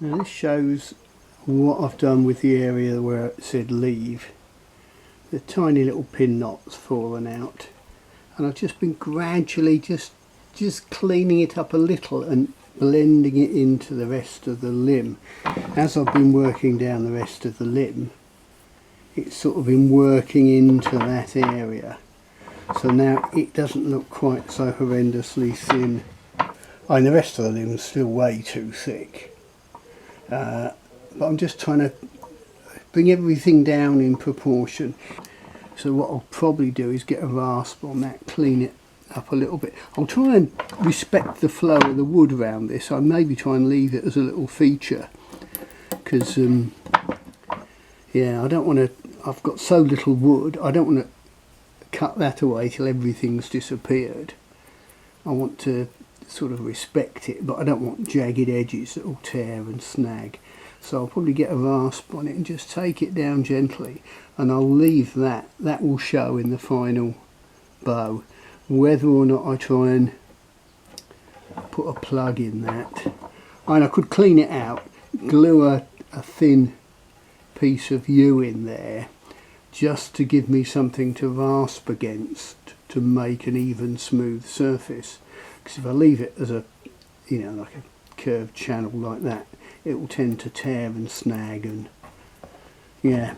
Now this shows what I've done with the area where it said leave. The tiny little pin knots fallen out, and I've just been gradually just cleaning it up a little and blending it into the rest of the limb. As I've been working down the rest of the limb, it's sort of been working into that area, so now it doesn't look quite so horrendously thin. And the rest of the limb's still way too thick, but I'm just trying to bring everything down in proportion. So what I'll probably do is get a rasp on that, clean it up a little bit. I'll try and respect the flow of the wood around this. I maybe try and leave it as a little feature, because yeah, I don't want to, I've got so little wood, I don't want to cut that away till everything's disappeared. I want to sort of respect it, but I don't want jagged edges that will tear and snag. So I'll probably get a rasp on it and just take it down gently, and I'll leave that. That will show in the final bow. Whether or not I try and put a plug in that, and I could clean it out, glue a thin piece of yew in there just to give me something to rasp against to make an even smooth surface, because if I leave it as a, you know, like a curved channel like that, it will tend to tear and snag, and yeah.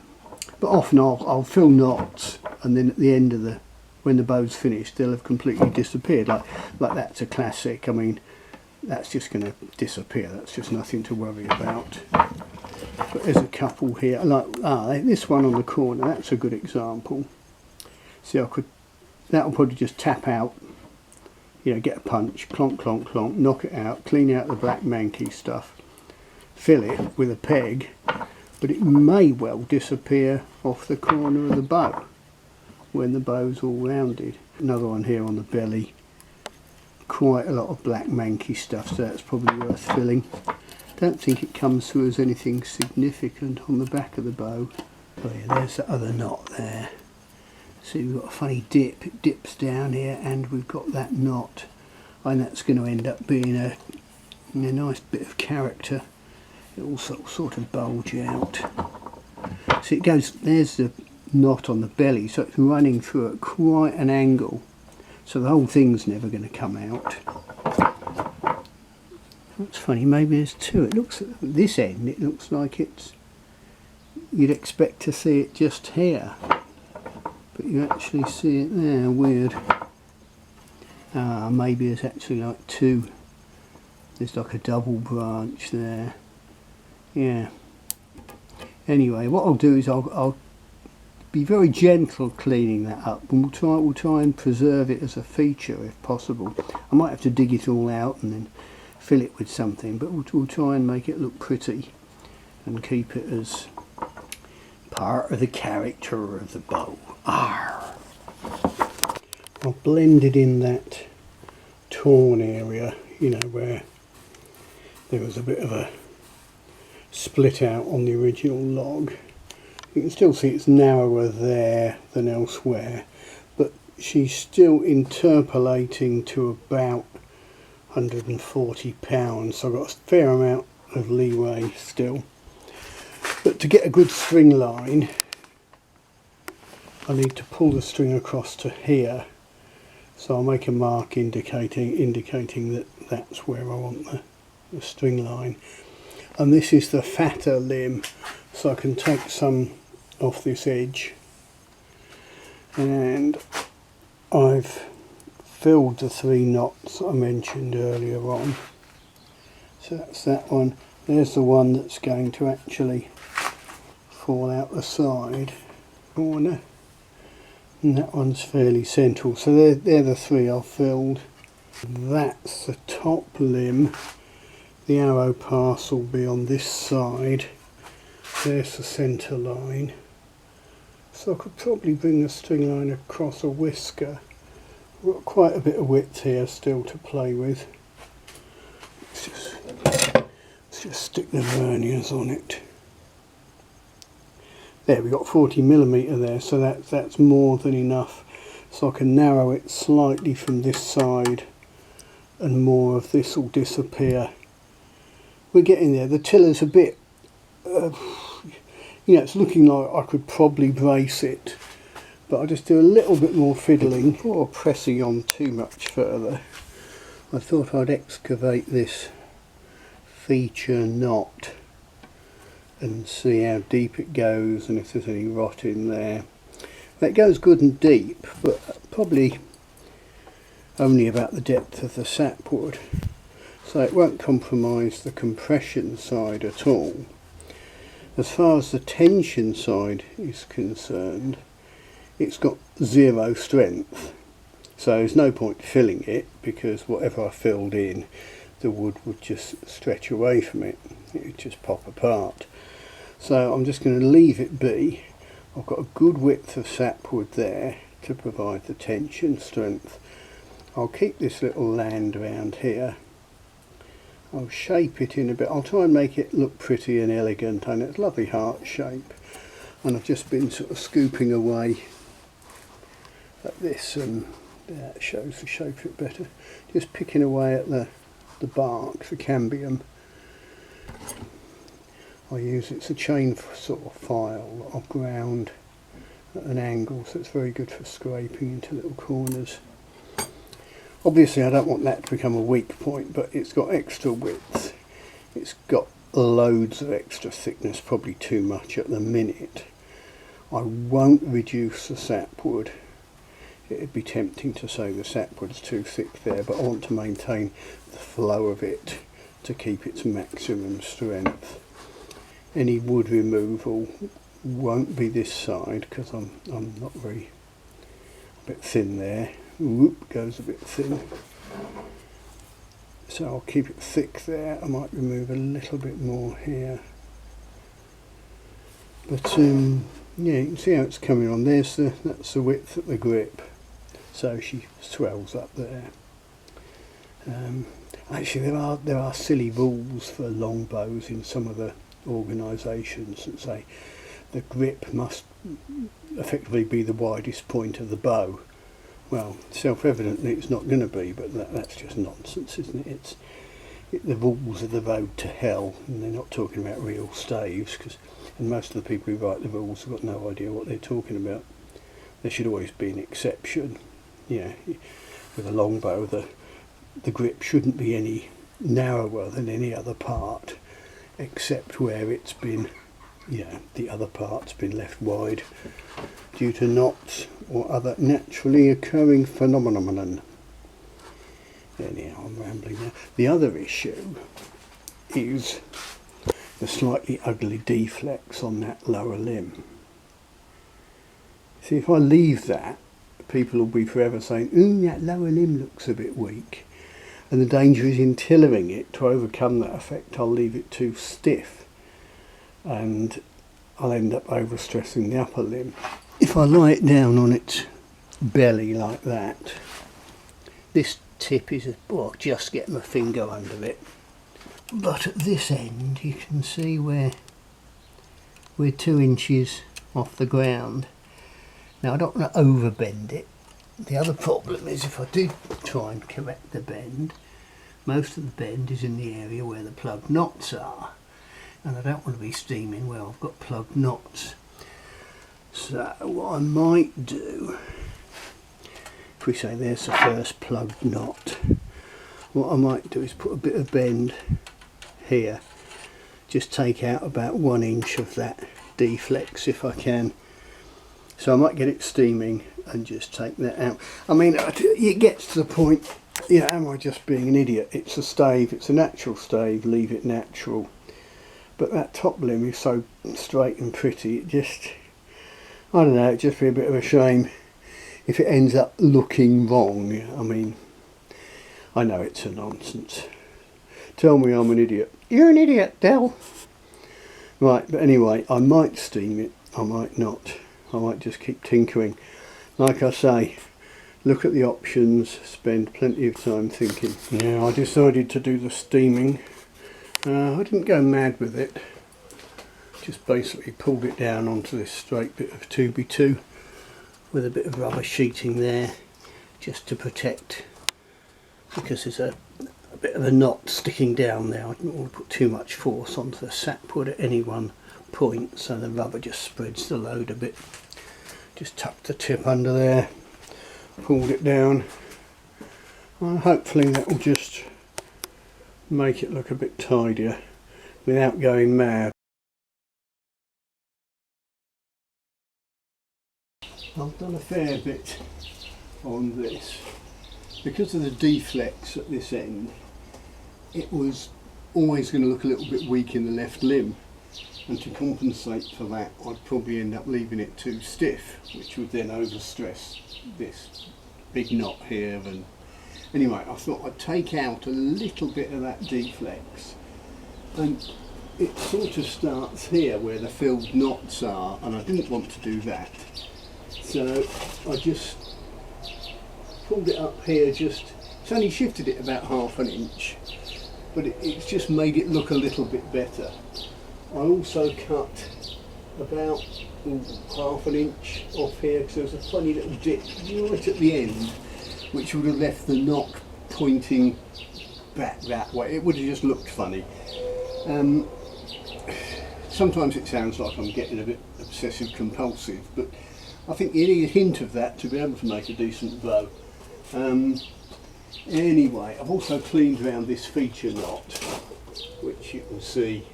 But often I'll fill knots, and then at the end of the, when the bow's finished, they'll have completely disappeared. Like that's a classic. I mean, that's just going to disappear. That's just nothing to worry about. But there's a couple here, like this one on the corner. That's a good example. See, I could, that'll probably just tap out. You know, get a punch, clonk, clonk, clonk, knock it out, clean out the black manky stuff, fill it with a peg, but it may well disappear off the corner of the bow when the bow's all rounded. Another one here on the belly, quite a lot of black manky stuff, so that's probably worth filling. Don't think it comes through as anything significant on the back of the bow. Oh yeah, there's the other knot there. See, we've got a funny dip, it dips down here, and we've got that knot, and that's going to end up being a nice bit of character. It also sort of bulge out. See, it goes, there's the knot on the belly, so it's running through at quite an angle, so the whole thing's never going to come out. That's funny, maybe there's two. It looks at this end, it looks like it's, you'd expect to see it just here, but you actually see it there. Weird. Maybe there's actually like two. There's like a double branch there. Yeah. Anyway, what I'll do is I'll be very gentle cleaning that up, and we'll try and preserve it as a feature if possible. I might have to dig it all out and then fill it with something, but we'll try and make it look pretty and keep it as part of the character of the bow. Arr! I've blended in that torn area, you know, where there was a bit of a split out on the original log. You can still see it's narrower there than elsewhere, but she's still interpolating to about 140 pounds, so I've got a fair amount of leeway still. But to get a good string line, I need to pull the string across to here, so I'll make a mark indicating that that's where I want the string line. And this is the fatter limb, so I can take some off this edge, and I've filled the 3 knots I mentioned earlier on. So that's that one. There's the one that's going to actually fall out the side corner, and that one's fairly central. So they're the 3 I've filled. That's the top limb. The arrow pass will be on this side. There's the centre line. So I could probably bring the string line across a whisker. We've got quite a bit of width here still to play with. Let's just stick the verniers on it. There, we've got 40mm there, so that's more than enough. So I can narrow it slightly from this side, and more of this will disappear we're getting there. The tiller's a bit, you know, it's looking like I could probably brace it, but I'll just do a little bit more fiddling before pressing on too much further. I thought I'd excavate this feature knot and see how deep it goes and if there's any rot in there. It goes good and deep, but probably only about the depth of the sapwood, so it won't compromise the compression side at all. As far as the tension side is concerned, it's got zero strength, so there's no point filling it, because whatever I filled in, the wood would just stretch away from it. It would just pop apart. So I'm just going to leave it be. I've got a good width of sapwood there to provide the tension strength. I'll keep this little land around here. I'll shape it in a bit. I'll try and make it look pretty and elegant, and it's a lovely heart shape. And I've just been sort of scooping away at this, and that shows the shape of it better. Just picking away at the bark, the cambium. I use it's a chain sort of file that I've ground at an angle, so it's very good for scraping into little corners. Obviously I don't want that to become a weak point, but it's got extra width. It's got loads of extra thickness, probably too much at the minute. I won't reduce the sapwood. It'd be tempting to say the sapwood's too thick there, but I want to maintain the flow of it to keep its maximum strength. Any wood removal won't be this side, because I'm not very, a bit thin there. Whoop, goes a bit thin. So I'll keep it thick there. I might remove a little bit more here. But yeah, you can see how it's coming on. That's the width at the grip. So she swells up there. Actually, there are silly rules for long bows in some of the organisations that say the grip must effectively be the widest point of the bow. Well, self-evidently it's not going to be, but that's just nonsense, isn't it? The rules are the road to hell, and they're not talking about real staves, and most of the people who write the rules have got no idea what they're talking about. There should always be an exception. Yeah, with a longbow, the grip shouldn't be any narrower than any other part, except where it's been, the other part's been left wide due to knots or other naturally occurring phenomenon. Anyhow, I'm rambling now. The other issue is the slightly ugly deflex on that lower limb. See, if I leave that, people will be forever saying, that lower limb looks a bit weak. And the danger is in tillering it. To overcome that effect, I'll leave it too stiff, and I'll end up overstressing the upper limb. If I lie it down on its belly like that, this tip is, just get my finger under it. But at this end, you can see where we're 2 inches off the ground. Now I don't want to overbend it. The other problem is if I do try and correct the bend, most of the bend is in the area where the plug knots are, and I don't want to be steaming where I've got plug knots. So what I might do, if we say there's the first plug knot, what I might do is put a bit of bend here, just take out about 1 inch of that deflex if I can. So I might get it steaming and just take that out. I mean, it gets to the point, am I just being an idiot? It's a stave, it's a natural stave, leave it natural. But that top limb is so straight and pretty, it just, I don't know, it'd just be a bit of a shame if it ends up looking wrong. I mean, I know it's a nonsense. Tell me I'm an idiot. You're an idiot, Del. Right, but anyway, I might steam it, I might not. I might just keep tinkering. Like I say, look at the options, spend plenty of time thinking. Yeah, I decided to do the steaming. I didn't go mad with it. Just basically pulled it down onto this straight bit of 2x2 with a bit of rubber sheeting there, just to protect, because there's a bit of the knot sticking down there. I don't want to put too much force onto the sapwood at any one point, so the rubber just spreads the load a bit. Just tucked the tip under there, pulled it down, and hopefully that will just make it look a bit tidier without going mad. I've done a fair bit on this. Because of the deflex at this end, it was always going to look a little bit weak in the left limb, and to compensate for that I'd probably end up leaving it too stiff, which would then overstress this big knot here. And anyway, I thought I'd take out a little bit of that deflex, and it sort of starts here where the filled knots are, and I didn't want to do that, so I just pulled it up here. It's only shifted it about ½ an inch, but it's just made it look a little bit better. I also cut about ½ an inch off here because there was a funny little dip right at the end which would have left the knock pointing back that way. It would have just looked funny. Sometimes it sounds like I'm getting a bit obsessive compulsive, but I think you need a hint of that to be able to make a decent bow. Anyway, I've also cleaned around this feature knot, which you can see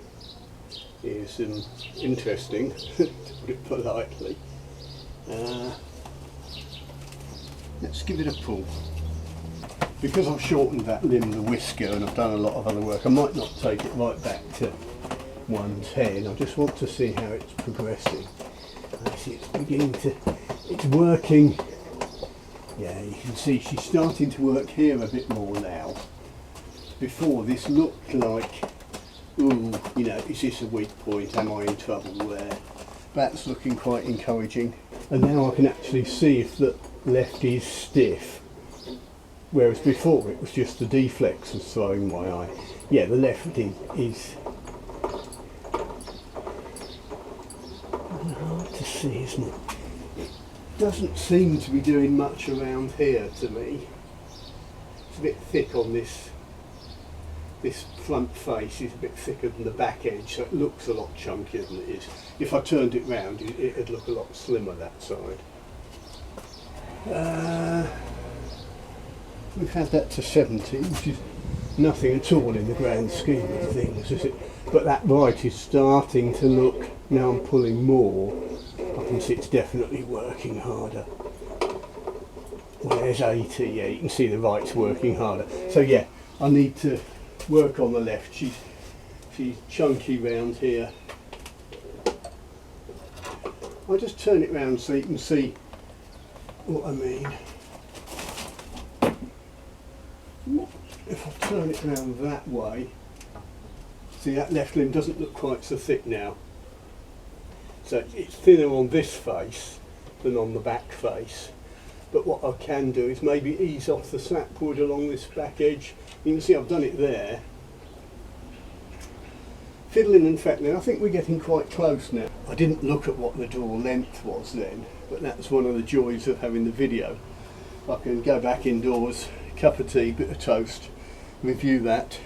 is interesting, to put it politely. Let's give it a pull. Because I've shortened that limb, the whisker, and I've done a lot of other work, I might not take it right back to 110. I just want to see how it's progressing. I see it's beginning to, it's working. Yeah, you can see she's starting to work here a bit more now. Before this looked like, ooh, you know, is this a weak point? Am I in trouble there? That's looking quite encouraging. And now I can actually see if the left is stiff. Whereas before it was just the deflex was throwing my eye. Yeah, the left is hard to see, isn't it? Doesn't seem to be doing much around here to me. It's a bit thick on this front face, is a bit thicker than the back edge, so it looks a lot chunkier than it is. If I turned it round, it'd look a lot slimmer that side. We've had that to 70, which is nothing at all in the grand scheme of things, is it? But that right is starting to look, now I'm pulling more, I can see it's definitely working harder. Well, there's 80, yeah, you can see the right's working harder. So yeah, I need to work on the left. She's chunky round here. I'll just turn it round so you can see what I mean. If I turn it round that way, see that left limb doesn't look quite so thick now. So it's thinner on this face than on the back face. But what I can do is maybe ease off the sapwood along this back edge. You can see I've done it there. Fiddling and fettling, I think we're getting quite close now. I didn't look at what the draw length was then, but that's one of the joys of having the video. I can go back indoors, cup of tea, bit of toast, review that,